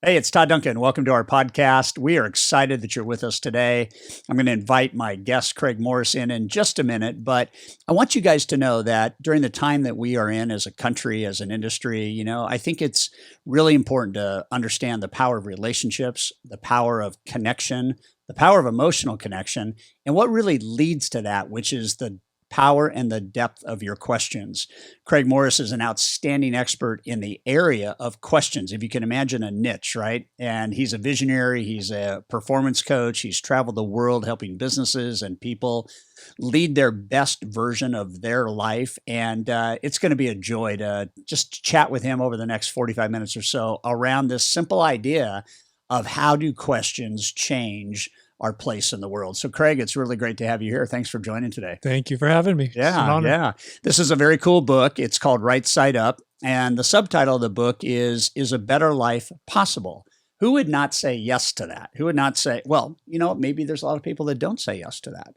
Hey, it's Todd Duncan. Welcome to our podcast. We are excited that you're with us today. I'm going to invite my guest, Craig Morris, in just a minute, but I want you guys to know that during the time that we are in as a country, as an industry, I think it's really important to understand the power of relationships, the power of connection, the power of emotional connection, and what really leads to that, which is the power and the depth of your questions. Craig Morris is an outstanding expert in the area of questions. If you can imagine a niche, right? And he's a visionary, he's a performance coach, he's traveled the world helping businesses and people lead their best version of their life. And it's going to be a joy to just chat with him over the next 45 minutes or so around this simple idea of how do questions change our place in the world. So Craig, it's really great to have you here. Thanks for joining today. Thank you for having me. It's an honor. Yeah. This is a very cool book. It's called Right Side Up. And the subtitle of the book is a Better Life Possible? Who would not say yes to that? Who would not say, well, maybe there's a lot of people that don't say yes to that.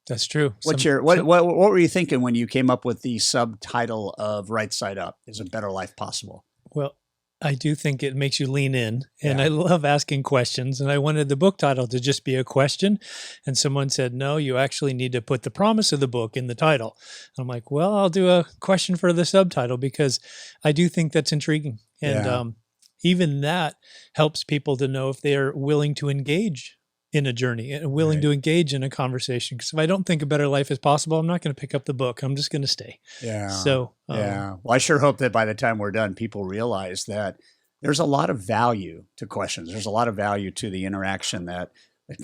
That's true. What were you thinking when you came up with the subtitle of Right Side Up? Is a Better Life Possible? Well, I do think it makes you lean in, and I love asking questions, and I wanted the book title to just be a question, and someone said, no, you actually need to put the promise of the book in the title. I'm like, well, I'll do a question for the subtitle because I do think that's intriguing, and even that helps people to know if they're willing to engage in a journey and willing to engage in a conversation. Because if I don't think a better life is possible, I'm not going to pick up the book. I'm just going to stay. Yeah. So, Well, I sure hope that by the time we're done, people realize that there's a lot of value to questions. There's a lot of value to the interaction that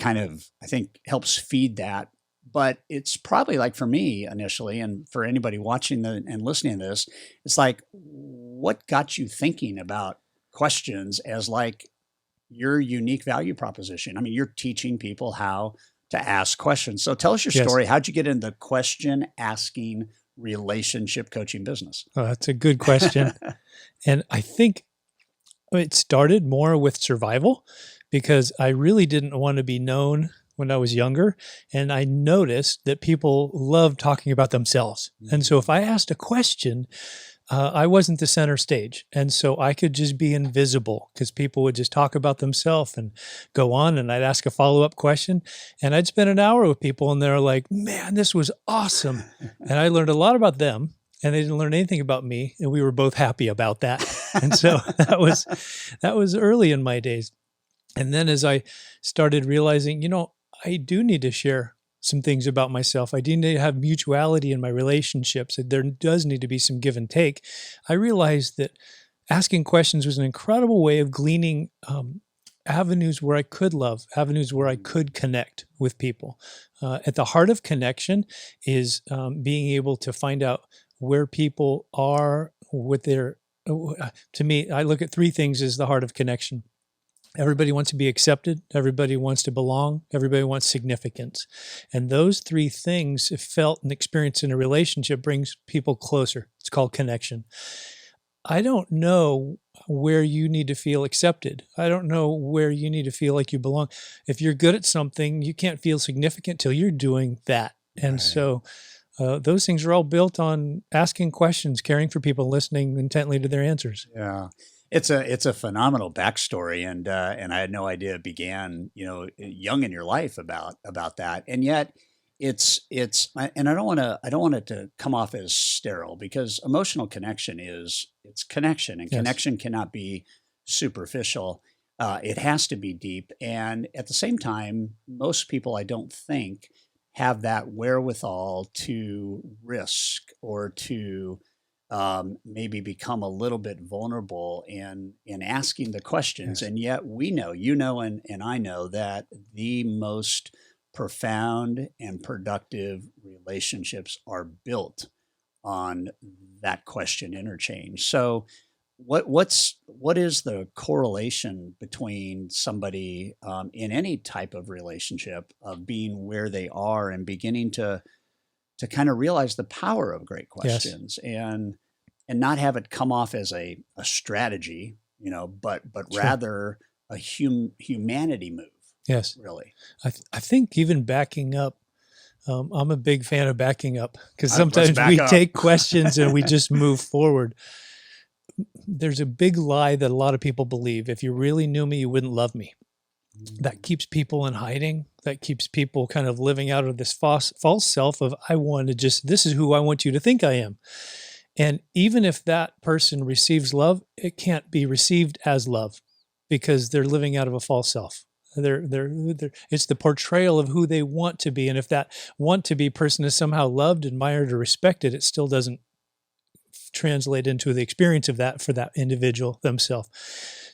kind of, I think, helps feed that. But it's probably like for me initially, and for anybody watching and listening to this, it's like, what got you thinking about questions as like your unique value proposition? I mean, you're teaching people how to ask questions. So tell us your story. How'd you get into the question asking relationship coaching business? Oh, that's a good question. And I think it started more with survival because I really didn't want to be known when I was younger. And I noticed that people love talking about themselves. And so if I asked a question, I wasn't the center stage. And so I could just be invisible because people would just talk about themselves and go on. And I'd ask a follow-up question and I'd spend an hour with people and they're like, man, this was awesome. And I learned a lot about them and they didn't learn anything about me. And we were both happy about that. And so that was early in my days. And then as I started realizing, I do need to share some things about myself. I do need to have mutuality in my relationships. There does need to be some give and take. I realized that asking questions was an incredible way of gleaning avenues where I could love, avenues where I could connect with people. At the heart of connection is being able to find out where people are with their, to me, I look at three things as the heart of connection. Everybody wants to be accepted. Everybody wants to belong. Everybody wants significance. And those three things, if felt and experienced in a relationship, brings people closer. It's called connection. I don't know where you need to feel accepted. I don't know where you need to feel like you belong. If you're good at something, you can't feel significant till you're doing that. And so those things are all built on asking questions, caring for people, listening intently to their answers. Yeah. It's a phenomenal backstory, and I had no idea it began, young in your life about that, and yet it's and I don't want it to come off as sterile because emotional connection it's connection, and connection cannot be superficial. It has to be deep, and at the same time, most people I don't think have that wherewithal to risk or to maybe become a little bit vulnerable in asking the questions. And yet we know, and I know that the most profound and productive relationships are built on that question interchange. So what is the correlation between somebody in any type of relationship of being where they are and beginning to kind of realize the power of great questions and not have it come off as a strategy, but rather a humanity move. Yes. Really. I think even backing up, I'm a big fan of backing up because sometimes we take questions and we just move forward. there's a big lie that a lot of people believe. If you really knew me, you wouldn't love me. That keeps people in hiding. That keeps people kind of living out of this false self of, I want to just, this is who I want you to think I am. And even if that person receives love, it can't be received as love because they're living out of a false self. It's the portrayal of who they want to be. And if that want to be person is somehow loved, admired, or respected, it still doesn't translate into the experience of that for that individual themselves.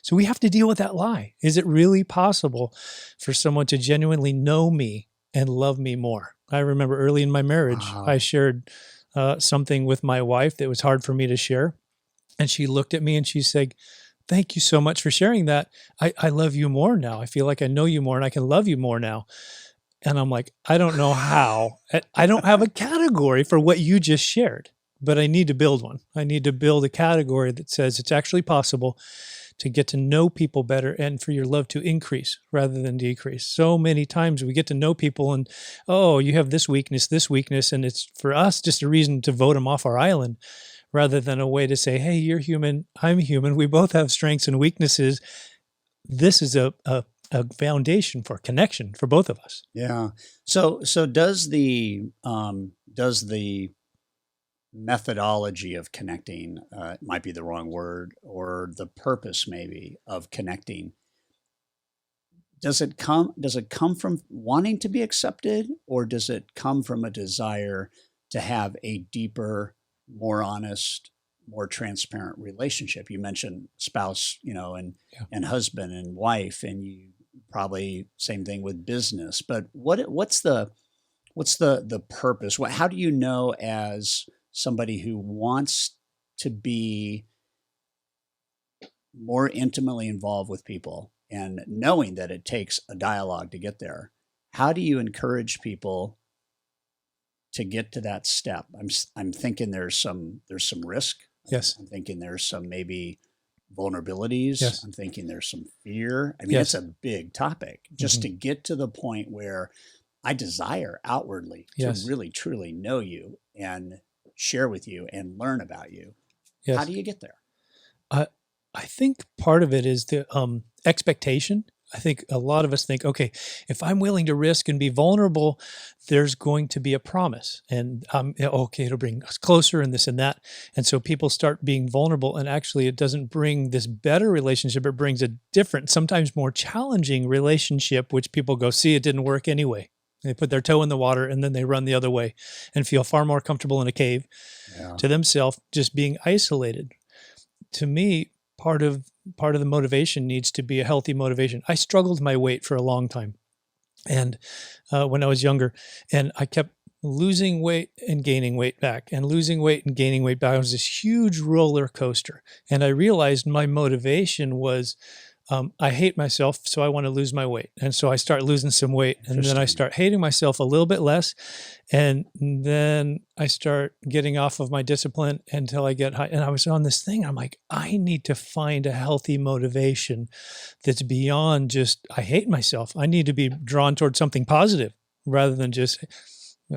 So we have to deal with that lie. Is it really possible for someone to genuinely know me and love me more? I remember early in my marriage, I shared something with my wife that was hard for me to share. And she looked at me and she said, thank you so much for sharing that. I love you more now. I feel like I know you more and I can love you more now. And I'm like, I don't know how. I don't have a category for what you just shared, but I need to build one. I need to build a category that says it's actually possible to get to know people better and for your love to increase rather than decrease. So many times we get to know people and, oh, you have this weakness, and it's for us just a reason to vote them off our island rather than a way to say, hey, you're human, I'm human, we both have strengths and weaknesses. This is a foundation for connection for both of us. Yeah. So does the methodology of connecting, might be the wrong word, or the purpose maybe of connecting, does it come from wanting to be accepted, or does it come from a desire to have a deeper, more honest, more transparent relationship? You mentioned spouse, and husband and wife, and you probably same thing with business. But what's the purpose? How do you know as somebody who wants to be more intimately involved with people and knowing that it takes a dialogue to get there? How do you encourage people to get to that step? I'm thinking there's some risk. Yes. I'm thinking there's some maybe vulnerabilities. Yes. I'm thinking there's some fear. I mean, Yes. it's a big topic just to get to the point where I desire outwardly to really truly know you and share with you and learn about you. Yes. How do you get there? I think part of it is the expectation. I think a lot of us think, okay, if I'm willing to risk and be vulnerable, there's going to be a promise, and okay, it'll bring us closer and this and that. And so people start being vulnerable, and actually it doesn't bring this better relationship. It brings a different, sometimes more challenging relationship, which people go, see, it didn't work anyway. They put their toe in the water and then they run the other way and feel far more comfortable in a cave to themselves, just being isolated. To me, part of the motivation needs to be a healthy motivation. I struggled my weight for a long time, and when I was younger, and I kept losing weight and gaining weight back, and losing weight and gaining weight back. It was this huge roller coaster, and I realized my motivation was, I hate myself, so I want to lose my weight. And so I start losing some weight, and then I start hating myself a little bit less. And then I start getting off of my discipline until I get high. And I was on this thing. I'm like, I need to find a healthy motivation that's beyond just, I hate myself. I need to be drawn towards something positive rather than just,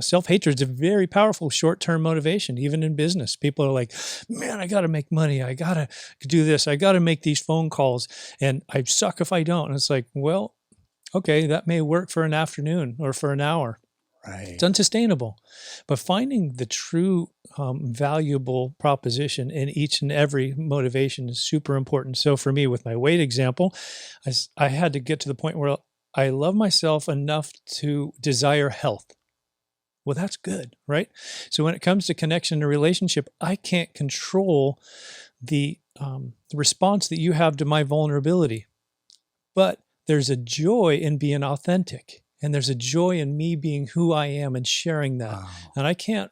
self-hatred is a very powerful short-term motivation, even in business. People are like, man, I got to make money. I got to do this. I got to make these phone calls, and I suck if I don't. And it's like, well, okay, that may work for an afternoon or for an hour. Right. It's unsustainable. But finding the true valuable proposition in each and every motivation is super important. So for me, with my weight example, I had to get to the point where I love myself enough to desire health. Well, that's good, right? So when it comes to connection and relationship, I can't control the response that you have to my vulnerability. But there's a joy in being authentic, and there's a joy in me being who I am and sharing that. Wow. And I can't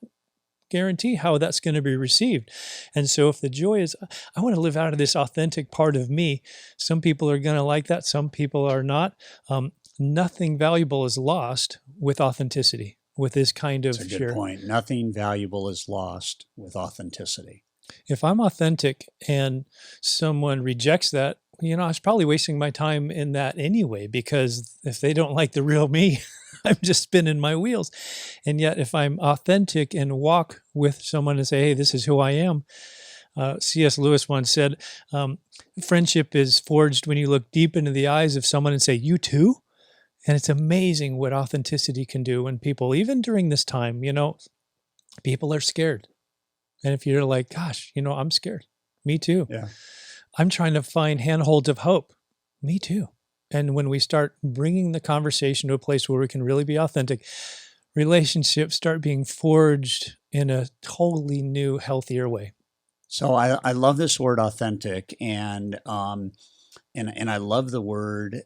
guarantee how that's going to be received. And so if the joy is, I want to live out of this authentic part of me, some people are going to like that, some people are not. Nothing valuable is lost with authenticity. With this kind of That's a good point. Nothing valuable is lost with authenticity. If I'm authentic and someone rejects that, I was probably wasting my time in that anyway, because if they don't like the real me, I'm just spinning my wheels. And yet if I'm authentic and walk with someone and say, hey, this is who I am, C.S. Lewis once said, friendship is forged when you look deep into the eyes of someone and say, "You too?" And it's amazing what authenticity can do when people, even during this time, people are scared. And if you're like, gosh, I'm scared. Me too. Yeah. I'm trying to find handholds of hope. Me too. And when we start bringing the conversation to a place where we can really be authentic, relationships start being forged in a totally new, healthier way. So I love this word authentic, and I love the word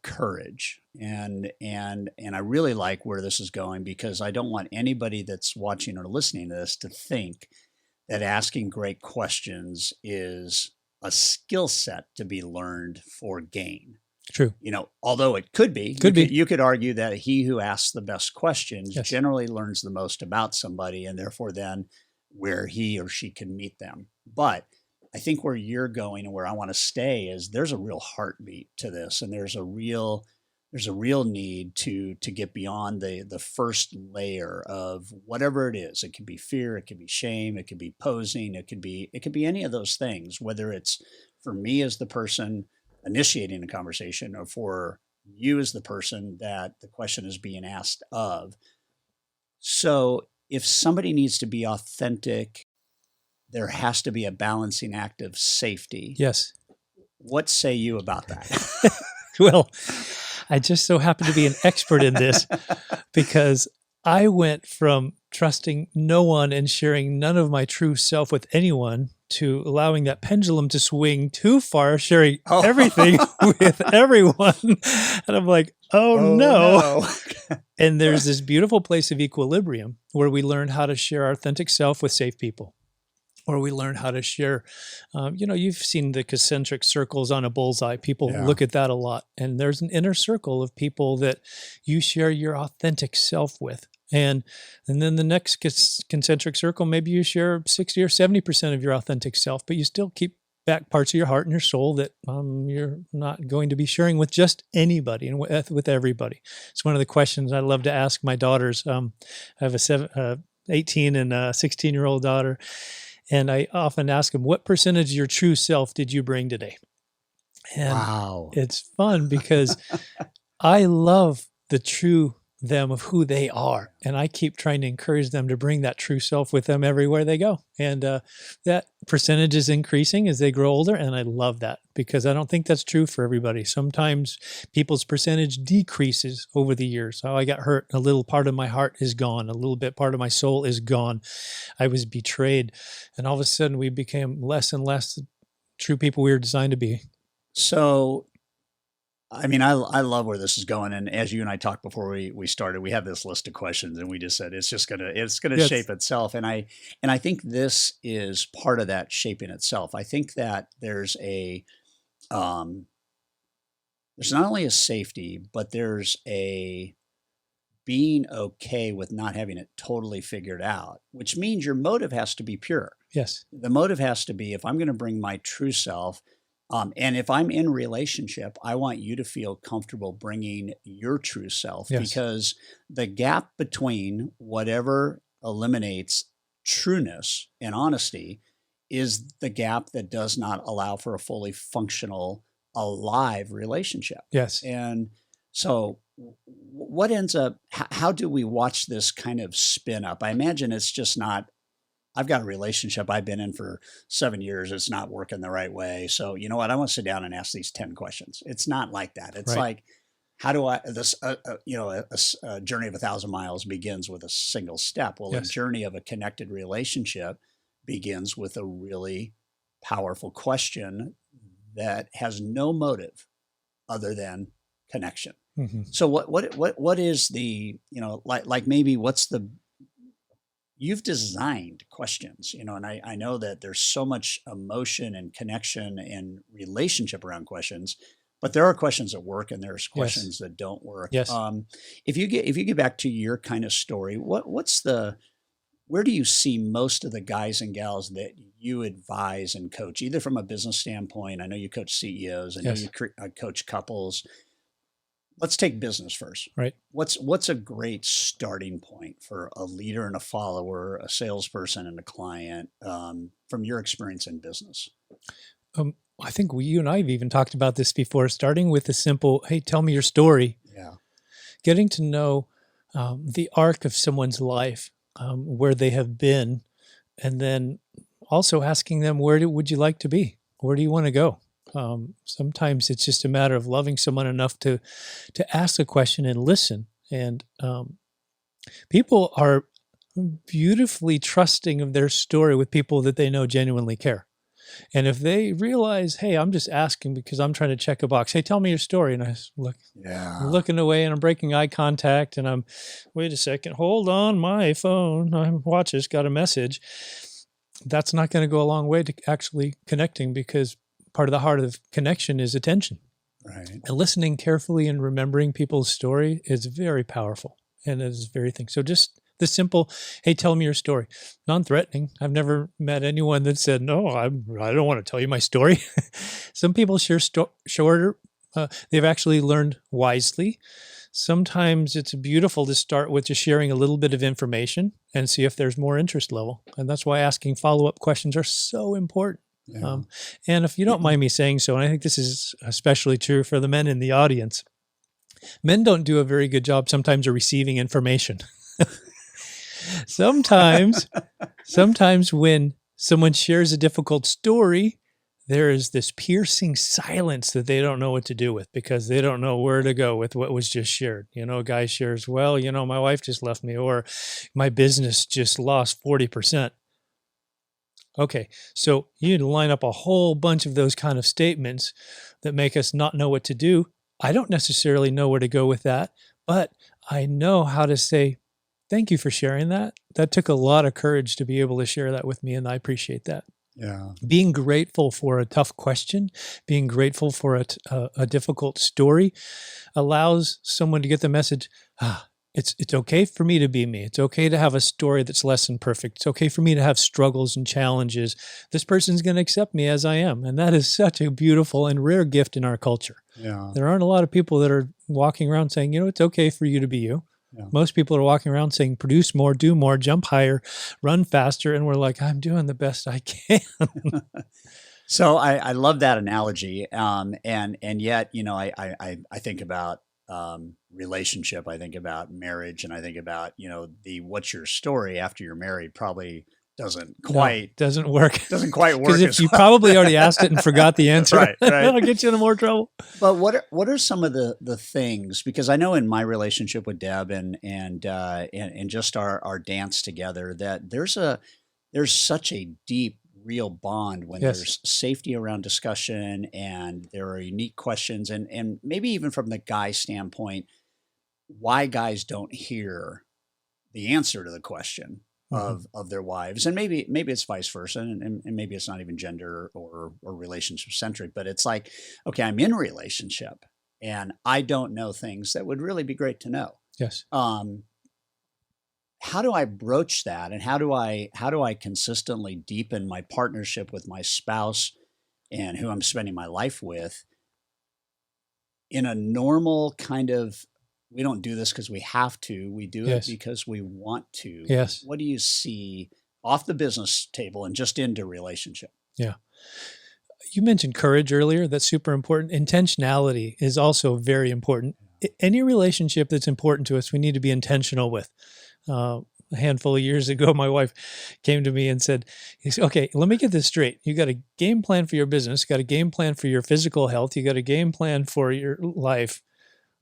courage, and I really like where this is going, because I don't want anybody that's watching or listening to this to think that asking great questions is a skill set to be learned for gain. True. Although it could be, Could be. you could argue that he who asks the best questions Yes. generally learns the most about somebody, and therefore then where he or she can meet them. But I think where you're going and where I want to stay is there's a real heartbeat to this, and there's a real need to get beyond the first layer of whatever it is. It could be fear, it could be shame, it could be posing, it could be any of those things, whether it's for me as the person initiating a conversation or for you as the person that the question is being asked of. So if somebody needs to be authentic, there has to be a balancing act of safety. Yes. What say you about that? Well, I just so happen to be an expert in this, because I went from trusting no one and sharing none of my true self with anyone to allowing that pendulum to swing too far, sharing everything with everyone. And I'm like, oh no. And there's this beautiful place of equilibrium where we learn how to share our authentic self with safe people. Or we learn how to share, you've seen the concentric circles on a bullseye. People look at that a lot. And there's an inner circle of people that you share your authentic self with. And then the next concentric circle, maybe you share 60 or 70% of your authentic self, but you still keep back parts of your heart and your soul that you're not going to be sharing with just anybody and with everybody. It's one of the questions I love to ask my daughters. I have a 18 and a 16-year-old daughter. And I often ask them, what percentage of your true self did you bring today? And wow. It's fun because I love the true them of who they are. And I keep trying to encourage them to bring that true self with them everywhere they go. And that percentage is increasing as they grow older. And I love that, because I don't think that's true for everybody. Sometimes people's percentage decreases over the years. Oh, I got hurt. A little part of my heart is gone. A little bit part of my soul is gone. I was betrayed. And all of a sudden we became less and less the true people we were designed to be. So, I mean, I love where this is going. And as you and I talked before we started, we have this list of questions, and we just said it's gonna shape itself. And I think this is part of that shaping itself. I think that there's not only a safety, but there's a being okay with not having it totally figured out, which means your motive has to be pure. Yes. The motive has to be, if I'm going to bring my true self, and if I'm in relationship, I want you to feel comfortable bringing your true self, because the gap between whatever eliminates trueness and honesty is the gap that does not allow for a fully functional, alive relationship. Yes. And so what ends up, how do we watch this kind of spin up? I imagine it's just not, I've got a relationship I've been in for 7 years. It's not working the right way. So you know what? I want to sit down and ask these 10 questions. It's not like that. It's like, how do I, a journey of 1,000 miles begins with a single step. Well, a journey of a connected relationship begins with a really powerful question that has no motive other than connection. Mm-hmm. So what is the, like maybe what's the, you've designed questions, and I know that there's so much emotion and connection and relationship around questions, but there are questions that work and there's questions that don't work. Yes. If you get back to your kind of story, where do you see most of the guys and gals that you advise and coach, either from a business standpoint? I know you coach CEOs. I know you coach couples. let's take business first. Right. What's a great starting point for a leader and a follower, a salesperson and a client, from your experience in business? I think you and I have even talked about this before, starting with a simple, hey, tell me your story. Yeah. Getting to know the arc of someone's life, where they have been, and then also asking them, would you like to be? Where do you want to go? Sometimes it's just a matter of loving someone enough to ask a question and listen. And people are beautifully trusting of their story with people that they know genuinely care. And if they realize, hey, I'm just asking because I'm trying to check a box. Hey, tell me your story. And I'm looking away and I'm breaking eye contact and wait a second, hold on, my phone, my watch has got a message. That's not going to go a long way to actually connecting, because part of the heart of connection is attention. Right. And listening carefully and remembering people's story is very powerful and is very thing. So just the simple, hey, tell me your story. Non-threatening. I've never met anyone that said, no, I don't want to tell you my story. Some people share shorter. They've actually learned wisely. Sometimes it's beautiful to start with just sharing a little bit of information and see if there's more interest level. And that's why asking follow-up questions are so important. Yeah. And if you don't mind me saying so, and I think this is especially true for the men in the audience, men don't do a very good job sometimes of receiving information. Sometimes when someone shares a difficult story, there is this piercing silence that they don't know what to do with, because they don't know where to go with what was just shared. A guy shares, well, my wife just left me, or my business just lost 40%. Okay, so you line up a whole bunch of those kind of statements that make us not know what to do. I don't necessarily know where to go with that, but I know how to say, thank you for sharing that. That took a lot of courage to be able to share that with me, and I appreciate that. Yeah. Being grateful for a tough question, being grateful for a difficult story allows someone to get the message, it's okay for me to be me. It's okay to have a story that's less than perfect. It's okay for me to have struggles and challenges. This person's going to accept me as I am. And that is such a beautiful and rare gift in our culture. Yeah. There aren't a lot of people that are walking around saying, it's okay for you to be you. Yeah. Most people are walking around saying, produce more, do more, jump higher, run faster. And we're like, I'm doing the best I can. So I love that analogy. And yet, I think about relationship. I think about marriage, and I think about, what's your story after you're married probably doesn't quite work. Doesn't quite work. Because if you probably already asked it and forgot the answer, right. That'll get you into more trouble. But what are some of the things? Because I know in my relationship with Deb and just our dance together, that there's such a deep, real bond when Yes. there's safety around discussion, and there are unique questions, and maybe even from the guy standpoint, why guys don't hear the answer to the question of their wives. And maybe it's vice versa, and maybe it's not even gender or relationship centric, but it's like, okay, I'm in a relationship and I don't know things that would really be great to know. Yes. How do I broach that, and how do I consistently deepen my partnership with my spouse and who I'm spending my life with in a normal kind of, we don't do this because we have to, we do Yes. it because we want to. Yes. What do you see off the business table and just into relationship? Yeah. You mentioned courage earlier. That's super important. Intentionality is also very important. Any relationship that's important to us, we need to be intentional with. A handful of years ago, my wife came to me and said, okay, let me get this straight. You got a game plan for your business, got a game plan for your physical health, you got a game plan for your life,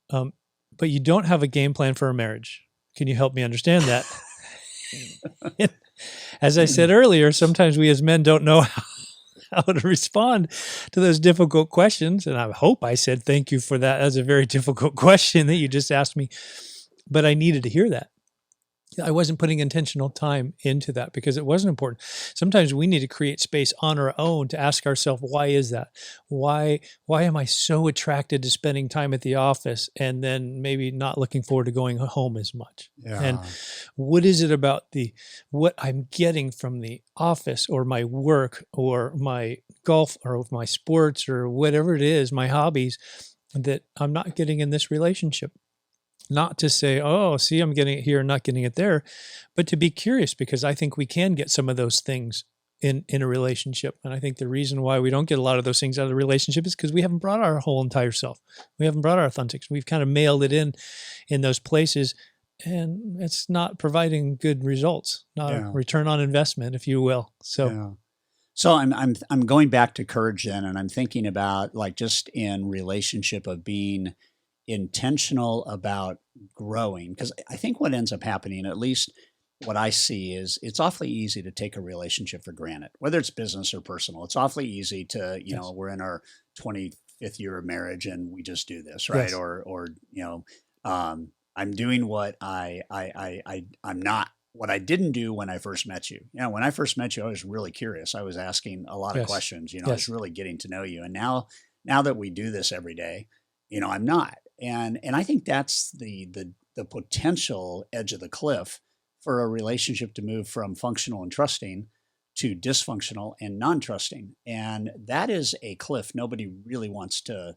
but you don't have a game plan for a marriage. Can you help me understand that? As I said earlier, sometimes we as men don't know how to respond to those difficult questions. And I hope I said thank you for that. That's a very difficult question that you just asked me, but I needed to hear that. I wasn't putting intentional time into that because it wasn't important. Sometimes we need to create space on our own to ask ourselves, why is that? Why am I so attracted to spending time at the office and then maybe not looking forward to going home as much? Yeah. And what is it about what I'm getting from the office or my work or my golf or my sports or whatever it is, my hobbies, that I'm not getting in this relationship. Not to say, oh, see, I'm getting it here and not getting it there, but to be curious, because I think we can get some of those things in a relationship. And I think the reason why we don't get a lot of those things out of the relationship is because we haven't brought our whole entire self. We haven't brought our authentics. We've kind of mailed it in those places, and it's not providing good results, not a Yeah. return on investment, if you will. So Yeah. So I'm going back to courage then, and I'm thinking about like just in relationship of being intentional about growing, because I think what ends up happening, at least what I see, is it's awfully easy to take a relationship for granted, whether it's business or personal. It's awfully easy to, yes, we're in our 25th year of marriage and we just do this, right? yes, Or I'm doing what I'm not what I didn't do when I first met you. When I first met you, I was really curious. I was asking a lot of yes, questions. I was yes, really getting to know you. And now that we do this every day, I'm not. And I think that's the potential edge of the cliff for a relationship to move from functional and trusting to dysfunctional and non-trusting. And that is a cliff nobody really wants to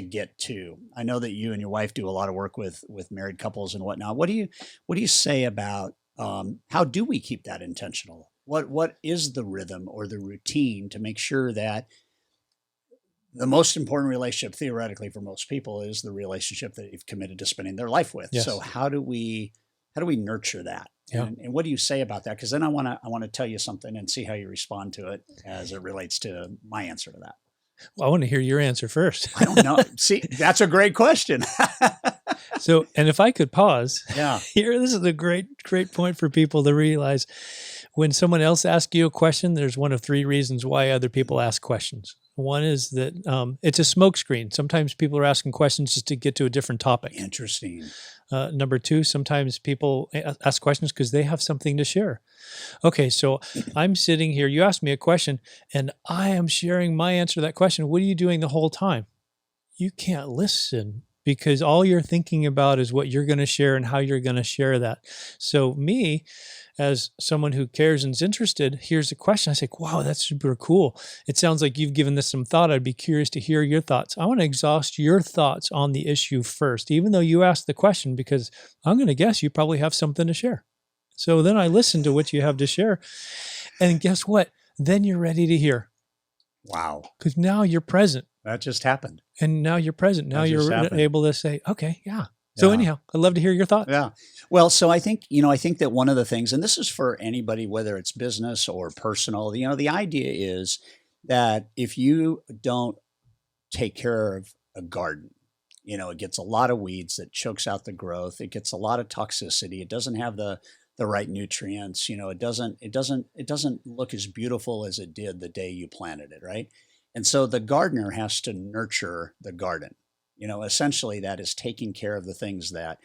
get to. I know that you and your wife do a lot of work with married couples and whatnot. What do you say about how do we keep that intentional? What is the rhythm or the routine to make sure that the most important relationship theoretically for most people is the relationship that you've committed to spending their life with? yes, So how do we nurture that? yeah. And what do you say about that? Because then I want to tell you something and see how you respond to it as it relates to my answer to that. Well, I want to hear your answer first. I don't know. See, that's a great question. So, and if I could pause Yeah. here, this is a great point for people to realize. When someone else asks you a question, there's one of three reasons why other people ask questions. One is that it's a smokescreen. Sometimes people are asking questions just to get to a different topic. Interesting. Number two, sometimes people ask questions because they have something to share. Okay, so I'm sitting here, you asked me a question, and I am sharing my answer to that question. What are you doing the whole time? You can't listen because all you're thinking about is what you're going to share and how you're going to share that. So me, as someone who cares and is interested, here's a question. I say, wow, that's super cool. It sounds like you've given this some thought. I'd be curious to hear your thoughts. I want to exhaust your thoughts on the issue first, even though you asked the question, because I'm going to guess you probably have something to share. So then I listen to what you have to share. And guess what? Then you're ready to hear. Wow. Because now you're present. That just happened. And now you're present. Now That just you're happened. able to say, okay, yeah. So Yeah. anyhow, I'd love to hear your thoughts. Yeah. Well, so I think that one of the things, and this is for anybody, whether it's business or personal, the idea is that if you don't take care of a garden, it gets a lot of weeds, that chokes out the growth. It gets a lot of toxicity. It doesn't have the right nutrients. It doesn't look as beautiful as it did the day you planted it, right? And so the gardener has to nurture the garden. Essentially that is taking care of the things that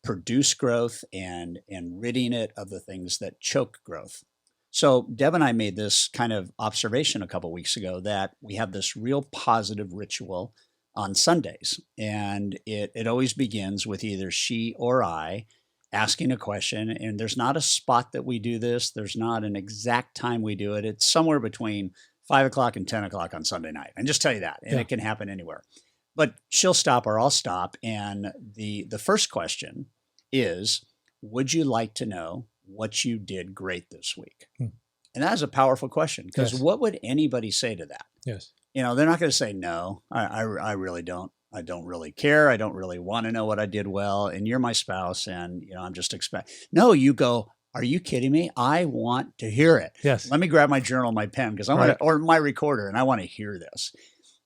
produce growth and ridding it of the things that choke growth. So Deb and I made this kind of observation a couple of weeks ago that we have this real positive ritual on Sundays. And it always begins with either she or I asking a question. And there's not a spot that we do this. There's not an exact time we do it. It's somewhere between 5 o'clock and 10 o'clock on Sunday night. And just tell you that. And Yeah. it can happen anywhere. But she'll stop or I'll stop. And the first question is, would you like to know what you did great this week? Hmm. And that is a powerful question, because Yes. what would anybody say to that? Yes. They're not going to say, no, I really don't. I don't really care. I don't really want to know what I did well. And you're my spouse. And, I'm just no, you go, are you kidding me? I want to hear it. Yes. Let me grab my journal, my pen, because I want Right. to, or my recorder, and I want to hear this.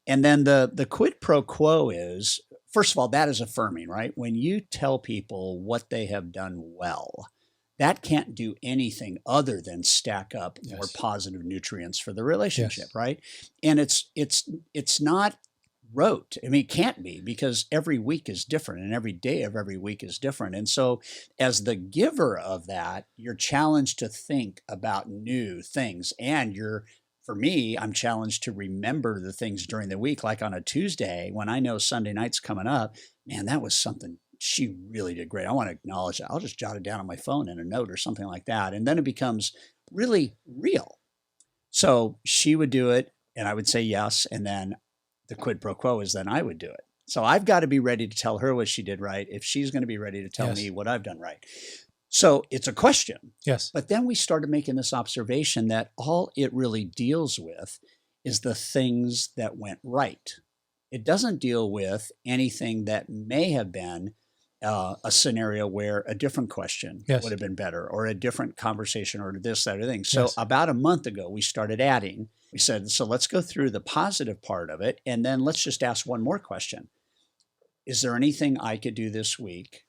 And then the quid pro quo is, first of all, that is affirming, right? When you tell people what they have done well, that can't do anything other than stack up more Yes. positive nutrients for the relationship, Yes. right? And it's not rote. I mean, it can't be, because every week is different and every day of every week is different. And so as the giver of that, you're challenged to think about new things, and for me, I'm challenged to remember the things during the week, like on a Tuesday when I know Sunday night's coming up. Man, that was something she really did great. I want to acknowledge that. I'll just jot it down on my phone in a note or something like that. And then it becomes really real. So she would do it and I would say yes. And then the quid pro quo is then I would do it. So I've got to be ready to tell her what she did right if she's going to be ready to tell Yes. me what I've done right. So it's a question. Yes. But then we started making this observation that all it really deals with is the things that went right. It doesn't deal with anything that may have been a scenario where a different question Yes. would have been better, or a different conversation, or this, that, or thing. So Yes. about a month ago, we started adding. We said, so let's go through the positive part of it, and then let's just ask one more question. Is there anything I could do this week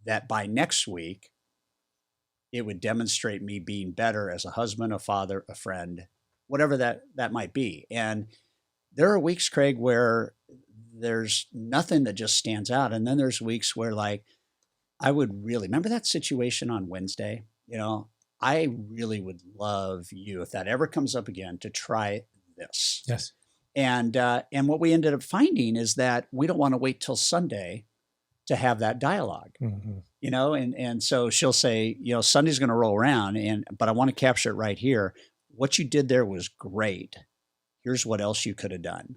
that by next week it would demonstrate me being better as a husband, a father, a friend, whatever that might be? And there are weeks, Craig, where there's nothing that just stands out. And then there's weeks where, like, I would really remember that situation on Wednesday. I really would love you, if that ever comes up again, to try this. Yes. And what we ended up finding is that we don't want to wait till Sunday to have that dialogue. And so she'll say, Sunday's going to roll around, but I want to capture it right here. What you did there was great. Here's what else you could have done.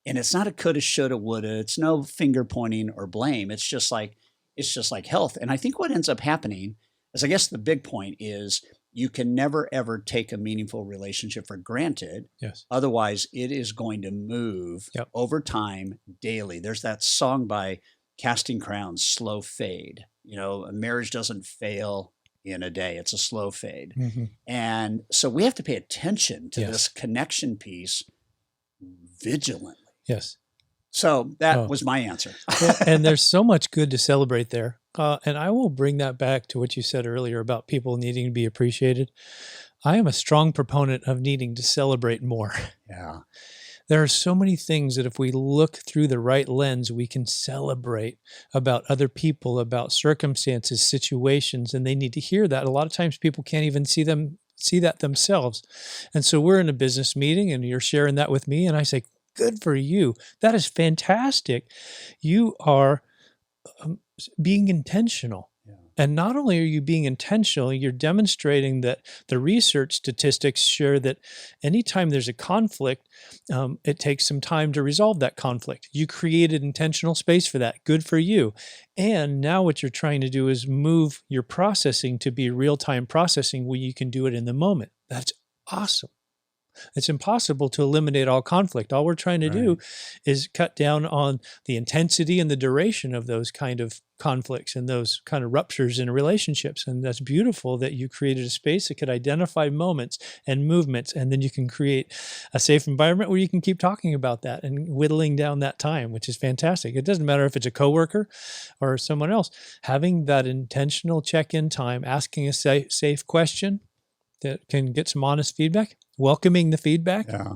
And it's not a coulda, shoulda, woulda. It's no finger pointing or blame. It's just like health. And I think what ends up happening is, I guess the big point is, you can never, ever take a meaningful relationship for granted. Yes. Otherwise, it is going to move over time, daily. There's that song by Casting Crowns, Slow Fade. A marriage doesn't fail in a day. It's a slow fade. And so we have to pay attention to this connection piece vigilantly. Yes. So that was my answer. And there's so much good to celebrate there. And I will bring that back to what you said earlier about people needing to be appreciated. I am a strong proponent of needing to celebrate more. Yeah. There are so many things that if we look through the right lens, we can celebrate about other people, about circumstances, situations, and they need to hear that. A lot of times people can't even see that themselves. And so we're in a business meeting and you're sharing that with me, and I say, good for you. That is fantastic. You are being intentional. Yeah. And not only are you being intentional, you're demonstrating that the research statistics share that anytime there's a conflict, it takes some time to resolve that conflict. You created intentional space for that. Good for you. And now what you're trying to do is move your processing to be real-time processing where you can do it in the moment. That's awesome. It's impossible to eliminate all conflict. All we're trying to do is cut down on the intensity and the duration of those kind of conflicts and those kind of ruptures in relationships. And that's beautiful that you created a space that could identify moments and movements, and then you can create a safe environment where you can keep talking about that and whittling down that time, which is fantastic. It doesn't matter if it's a coworker or someone else. Having that intentional check-in time, asking a safe question that can get some honest feedback, welcoming the feedback. Yeah.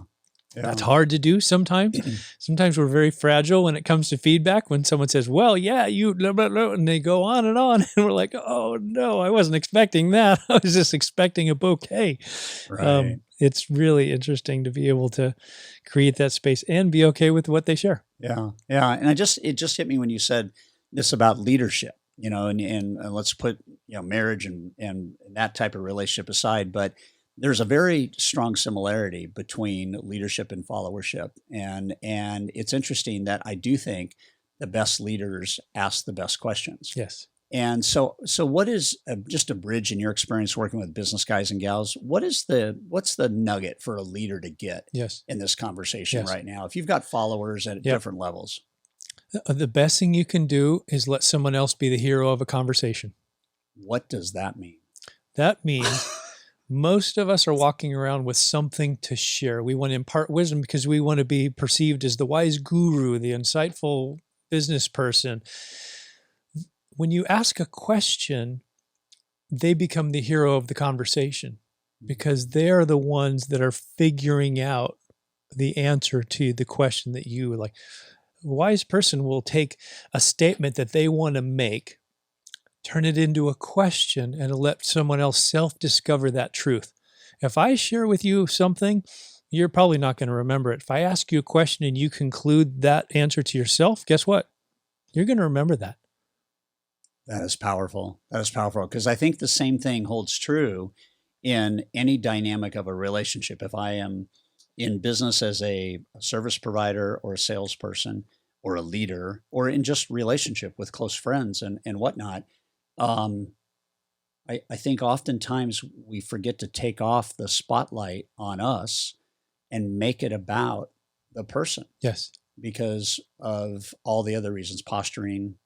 That's hard to do sometimes. Sometimes we're very fragile when it comes to feedback. When someone says, well, yeah, you, blah, blah, blah, and they go on, and we're like, oh, no, I wasn't expecting that. I was just expecting a bouquet. Right. It's really interesting to be able to create that space and be okay with what they share. Yeah. Yeah. And it just hit me when you said this about leadership, and let's put, marriage and that type of relationship aside, but there's a very strong similarity between leadership and followership. And it's interesting that I do think the best leaders ask the best questions. Yes. And so what is just a bridge in your experience working with business guys and gals? What's the nugget for a leader to get in this conversation right now? If you've got followers at different levels. The best thing you can do is let someone else be the hero of a conversation. What does that mean? That means most of us are walking around with something to share. We want to impart wisdom because we want to be perceived as the wise guru, the insightful business person. When you ask a question, they become the hero of the conversation because they're the ones that are figuring out the answer to the question that you like. A wise person will take a statement that they want to make, turn it into a question, and let someone else self-discover that truth. If I share with you something, you're probably not going to remember it. If I ask you a question and you conclude that answer to yourself, guess what? You're going to remember that. That is powerful. That is powerful because I think the same thing holds true in any dynamic of a relationship. If I am in business as a service provider or a salesperson or a leader or in just relationship with close friends and whatnot, um, I think oftentimes we forget to take off the spotlight on us and make it about the person Yes. because of all the other reasons, posturing,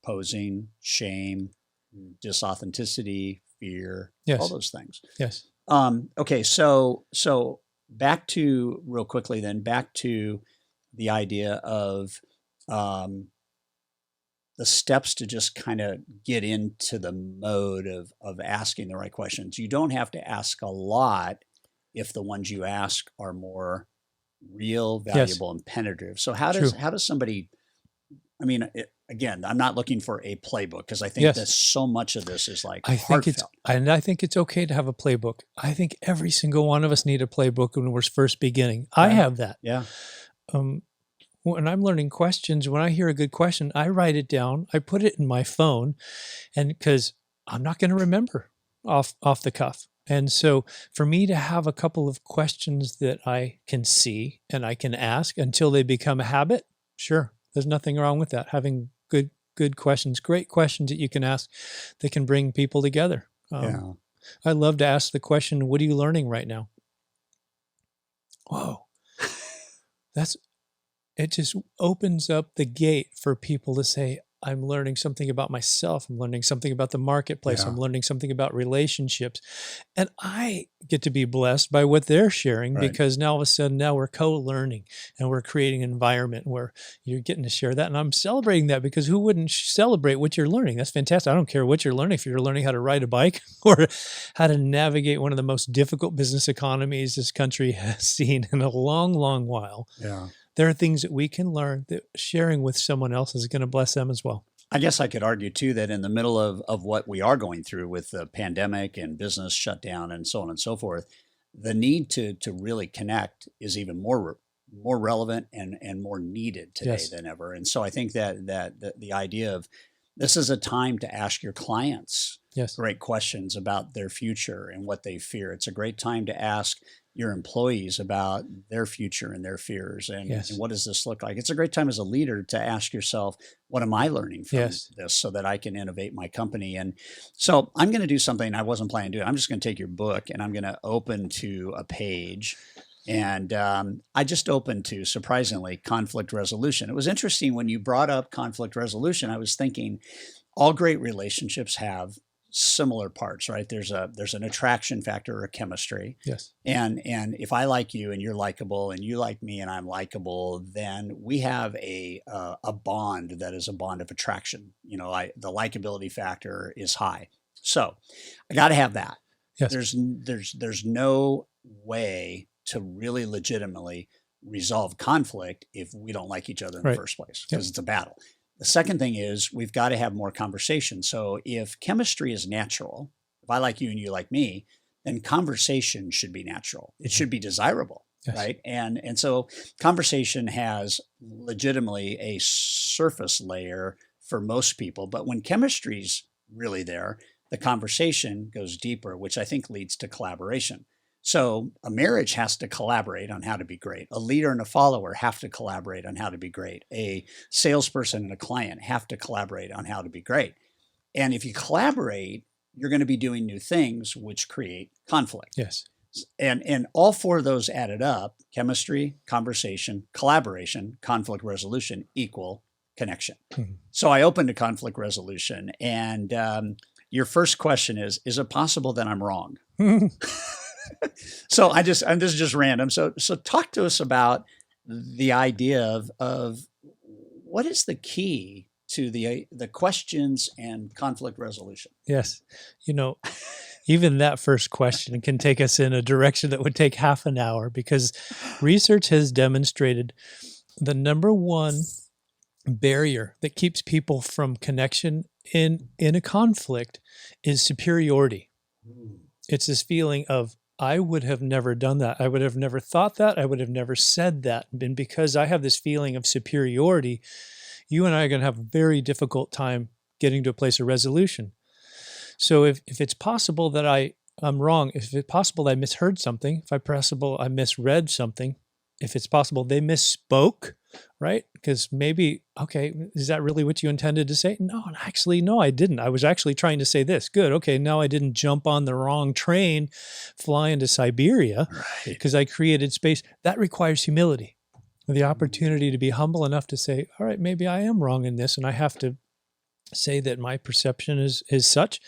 posing, shame, disauthenticity, fear, all Yes. those things. Yes. Okay, so back to real quickly then, back to the idea of um, the steps to just kind of get into the mode of asking the right questions. You don't have to ask a lot if the ones you ask are more real, Yes. valuable, and penetrative. So how True. does somebody? I mean, again, I'm not looking for a playbook because I think that Yes. so much of this is like I think heartfelt. I think it's okay to have a playbook. I think every single one of us need a playbook when we're first beginning. I Okay. have that. Yeah. When I'm learning questions, when I hear a good question, I write it down. I put it in my phone, and because I'm not going to remember off the cuff. And so for me to have a couple of questions that I can see and I can ask until they become a habit, sure, there's nothing wrong with that. Having good questions, great questions that you can ask that can bring people together. Yeah. I love to ask the question, what are you learning right now? Whoa. It just opens up the gate for people to say, I'm learning something about myself. I'm learning something about the marketplace. Yeah. I'm learning something about relationships. And I get to be blessed by what they're sharing Right. because now all of a sudden now we're co-learning and we're creating an environment where you're getting to share that. And I'm celebrating that because who wouldn't celebrate what you're learning? That's fantastic. I don't care what you're learning. If you're learning how to ride a bike or how to navigate one of the most difficult business economies this country has seen in a long, long while. Yeah. There are things that we can learn that sharing with someone else is going to bless them as well. I guess I could argue too that in the middle of what we are going through with the pandemic and business shutdown and so on and so forth, the need to really connect is even more relevant and more needed today Yes. than ever. And so I think that the idea of this is a time to ask your clients Yes. great questions about their future and what they fear. It's a great time to ask your employees about their future and their fears and, Yes. and what does this look like. It's a great time as a leader to ask yourself, what am I learning from Yes. this so that I can innovate my company? And so I'm going to do something I wasn't planning to do. I'm just going to take your book and I'm going to open to a page. And I just opened to, surprisingly, conflict resolution. It was interesting when you brought up conflict resolution. I was thinking all great relationships have similar parts, right? There's an attraction factor or a chemistry. Yes. And if I like you and you're likable and you like me and I'm likable, then we have a bond that is a bond of attraction. The likability factor is high. So I got to have that. Yes. There's no way to really legitimately resolve conflict if we don't like each other in Right. the first place, because it's a battle. The second thing is we've got to have more conversation. So if chemistry is natural, if I like you and you like me, then conversation should be natural. It should be desirable, Yes. right? And so conversation has legitimately a surface layer for most people, but when chemistry's really there, the conversation goes deeper, which I think leads to collaboration. So a marriage has to collaborate on how to be great. A leader and a follower have to collaborate on how to be great. A salesperson and a client have to collaborate on how to be great. And if you collaborate, you're going to be doing new things, which create conflict. Yes. And all four of those added up, chemistry, conversation, collaboration, conflict resolution equal connection. Mm-hmm. So I opened to conflict resolution. And your first question is it possible that I'm wrong? So this is just random. So talk to us about the idea of what is the key to the questions and conflict resolution. Yes. Even that first question can take us in a direction that would take half an hour because research has demonstrated the number one barrier that keeps people from connection in a conflict is superiority. It's this feeling of, I would have never done that. I would have never thought that. I would have never said that. And because I have this feeling of superiority, you and I are going to have a very difficult time getting to a place of resolution. So if it's possible that I I'm wrong. If it's possible I misheard something, if I possible I misread something, if it's possible they misspoke, right? Because maybe, okay, is that really what you intended to say? No, actually, no, I didn't. I was actually trying to say this. Good. Okay, now I didn't jump on the wrong train, fly into Siberia Right. because I created space. That requires humility, the opportunity to be humble enough to say, all right, maybe I am wrong in this, and I have to say that my perception is such,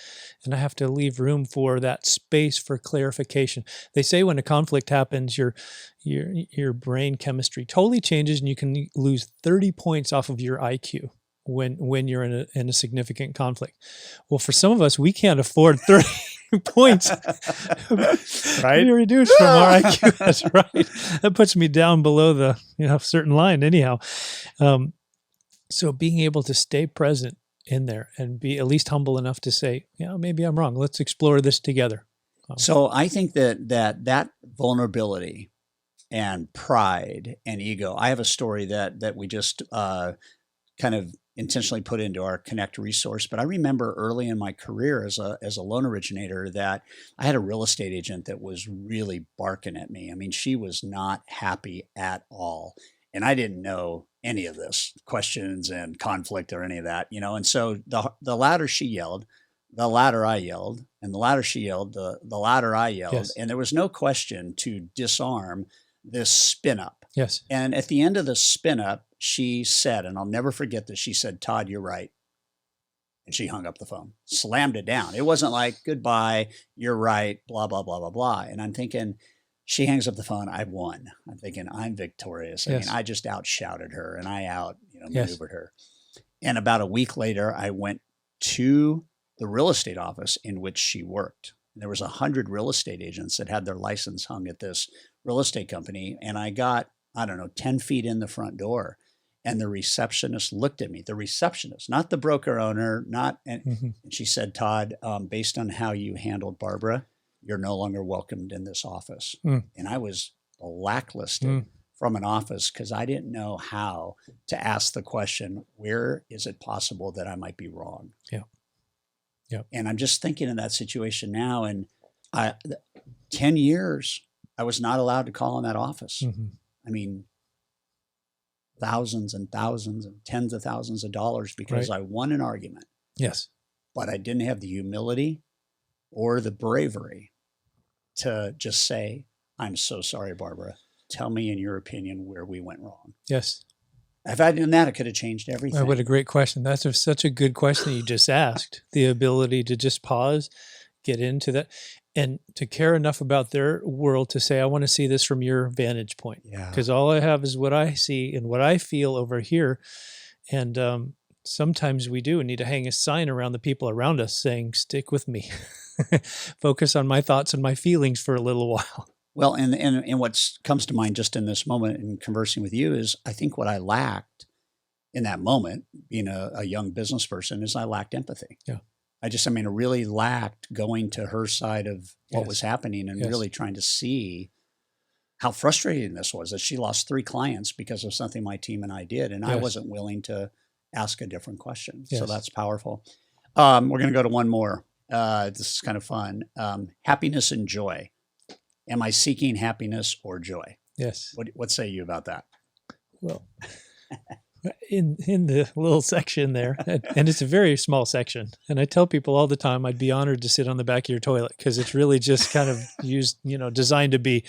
and I have to leave room for that space for clarification. They say when a conflict happens, your brain chemistry totally changes, and you can lose 30 points off of your IQ when you're in a significant conflict. Well, for some of us, we can't afford 30 points. Right? We reduce from our IQ. That's right. That puts me down below the certain line anyhow. So being able to stay present in there and be at least humble enough to say, maybe I'm wrong. Let's explore this together. So I think that vulnerability and pride and ego. I have a story that we just kind of intentionally put into our Connect resource. But I remember early in my career as a loan originator that I had a real estate agent that was really barking at me. I mean, she was not happy at all. And I didn't know any of this questions and conflict or any of that, And so the louder she yelled, the louder I yelled, and the louder she yelled, the louder I yelled. Yes. And there was no question to disarm this spin up. Yes. And at the end of the spin up, she said, and I'll never forget this, she said, "Todd, you're right." And she hung up the phone, slammed it down. It wasn't like, "Goodbye, you're right, blah, blah, blah, blah, blah." And I'm thinking, she hangs up the phone, I won. I'm thinking, I'm victorious. I Yes. mean, I just outshouted her and I Yes. maneuvered her. And about a week later, I went to the real estate office in which she worked. There was 100 real estate agents that had their license hung at this real estate company. And I got, 10 feet in the front door. And the receptionist looked at me, the receptionist, not the broker owner, and she said, "Todd, based on how you handled Barbara, you're no longer welcomed in this office." And I was blacklisted from an office because I didn't know how to ask the question, where is it possible that I might be wrong? Yeah. Yeah. And I'm just thinking of that situation now. And 10 years, I was not allowed to call in that office. I mean, thousands and thousands and tens of thousands of dollars because I won an argument. Yes. But I didn't have the humility or the bravery to just say, "I'm so sorry, Barbara. Tell me in your opinion where we went wrong." Yes. If I'd done that, it could have changed everything. What a great question. That's such a good question you just asked. The ability to just pause, get into that, and to care enough about their world to say, I want to see this from your vantage point. Yeah. Because all I have is what I see and what I feel over here. And sometimes we do need to hang a sign around the people around us saying, stick with me. Focus on my thoughts and my feelings for a little while. Well, and what comes to mind just in this moment in conversing with you is I think what I lacked in that moment, being a young business person, is I lacked empathy. Yeah. I really lacked going to her side of what was happening and really trying to see how frustrating this was, that she lost 3 clients because of something my team and I did. And I wasn't willing to ask a different question. So that's powerful. We're going to go to one more. This is kind of fun. Happiness and joy. Am I seeking happiness or joy? Yes. What say you about that? Well, in the little section there, and it's a very small section, and I tell people all the time I'd be honored to sit on the back of your toilet because it's really just kind of used, designed to be,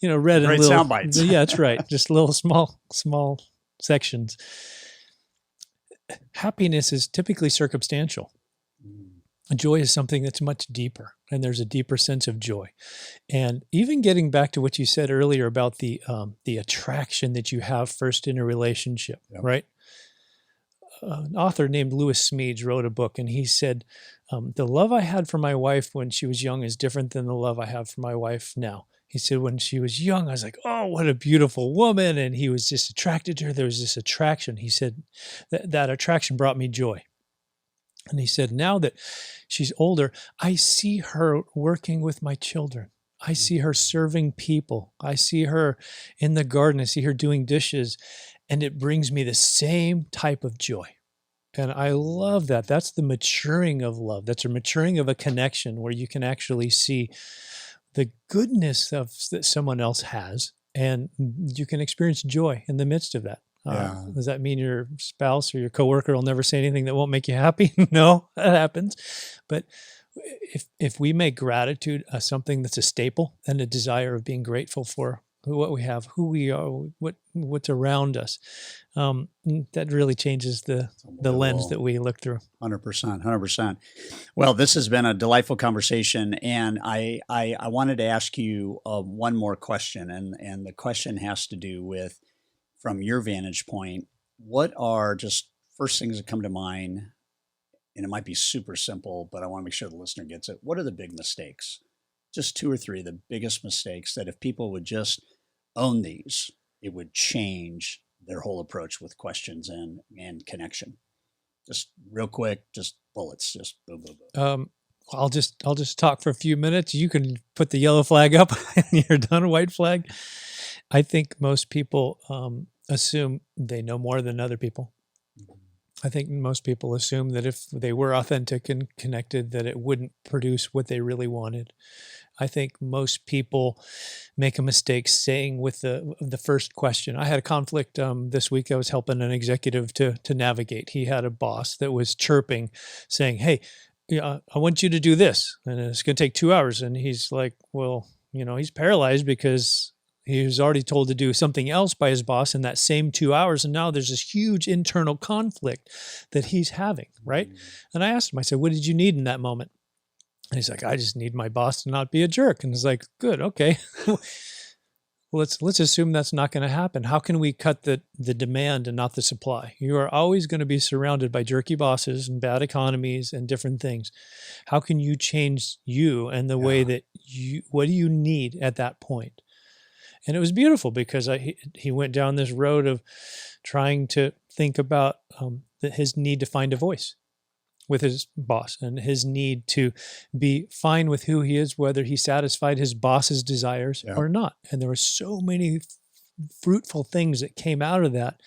read in Great little sound bites. Yeah, that's right. Just little small sections. Happiness is typically circumstantial. Joy is something that's much deeper, and there's a deeper sense of joy. And even getting back to what you said earlier about the attraction that you have first in a relationship, right? An author named Lewis Smedes wrote a book, and he said, the love I had for my wife when she was young is different than the love I have for my wife now. He said, when she was young, I was like, oh, what a beautiful woman. And he was just attracted to her. There was this attraction. He said, that attraction brought me joy. And he said, now that she's older, I see her working with my children. I see her serving people. I see her in the garden. I see her doing dishes. And it brings me the same type of joy. And I love that. That's the maturing of love. That's a maturing of a connection where you can actually see the goodness that someone else has, and you can experience joy in the midst of that. Yeah. Does that mean your spouse or your coworker will never say anything that won't make you happy? No, that happens. But if we make gratitude something that's a staple and a desire of being grateful for what we have, who we are, what's around us, that really changes the lens that we look through. 100%, 100%. Well, this has been a delightful conversation, and I wanted to ask you one more question, and the question has to do with, from your vantage point, what are just first things that come to mind? And it might be super simple, but I want to make sure the listener gets it. What are the big mistakes? Just 2 or 3, the biggest mistakes that if people would just own these, it would change their whole approach with questions and connection. Just real quick, just bullets, just boom, boom, boom. I'll just talk for a few minutes. You can put the yellow flag up and you're done, white flag. I think most people assume they know more than other people. I think most people assume that if they were authentic and connected, that it wouldn't produce what they really wanted. I think most people make a mistake saying with the first question. I had a conflict this week. I was helping an executive to navigate. He had a boss that was chirping, saying, "Hey, I want you to do this, and it's going to take 2 hours." And he's like, "Well, he's paralyzed because he was already told to do something else by his boss in that same 2 hours. And now there's this huge internal conflict that he's having, right?" And I asked him, I said, "What did you need in that moment?" And he's like, "I just need my boss to not be a jerk." And it's like, good, okay. let's assume that's not going to happen. How can we cut the demand and not the supply? You are always going to be surrounded by jerky bosses and bad economies and different things. How can you change you and the way that what do you need at that point? And it was beautiful because he went down this road of trying to think about his need to find a voice with his boss and his need to be fine with who he is, whether he satisfied his boss's desires or not. And there were so many fruitful things that came out of that.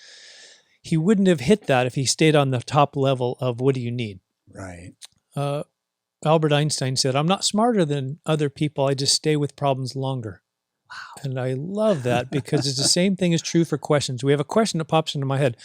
He wouldn't have hit that if he stayed on the top level of what do you need? Right. Albert Einstein said, "I'm not smarter than other people. I just stay with problems longer." Wow. And I love that because it's the same thing is true for questions. We have a question that pops into my head.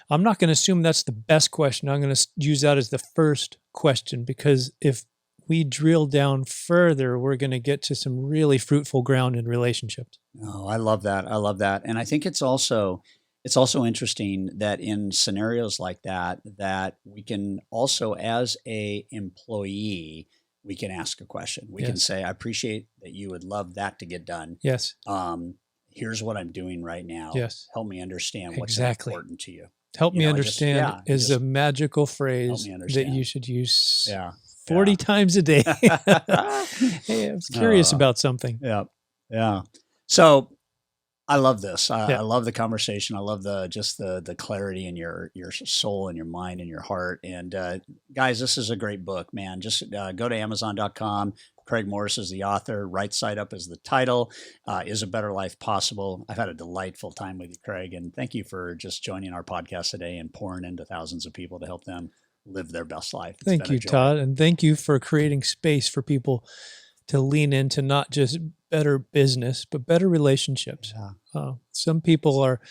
I'm not going to assume that's the best question. I'm going to use that as the first question, because if we drill down further, we're going to get to some really fruitful ground in relationships. Oh, I love that. I love that. And I think it's also interesting that in scenarios like that we can also, as a employee, we can ask a question. We can say, "I appreciate that you would love that to get done. Yes. Here's what I'm doing right now. Yes. Help me understand what's important to you." Help me understand is a magical phrase that you should use 40 times a day. Hey, I was curious about something. Yeah. Yeah. So I love this. I love the conversation. I love the clarity in your soul and your mind and your heart. And guys, this is a great book, man. Just go to Amazon.com. Craig Morris is the author. Right Side Up is the title. Is a Better Life Possible? I've had a delightful time with you, Craig. And thank you for just joining our podcast today and pouring into thousands of people to help them live their best life. Thank you, Todd. And thank you for creating space for people to lean into not just better business, but better relationships. Some people are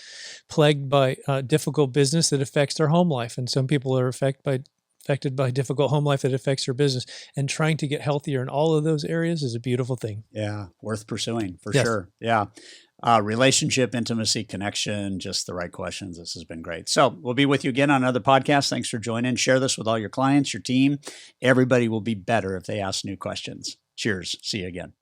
plagued by difficult business that affects their home life, and some people are affected by difficult home life that affects their business. And trying to get healthier in all of those areas is a beautiful thing. Yeah, worth pursuing for sure. Yeah. Relationship, intimacy, connection, just the right questions. This has been great. So we'll be with you again on another podcast. Thanks for joining. Share this with all your clients, your team. Everybody will be better if they ask new questions. Cheers. See you again.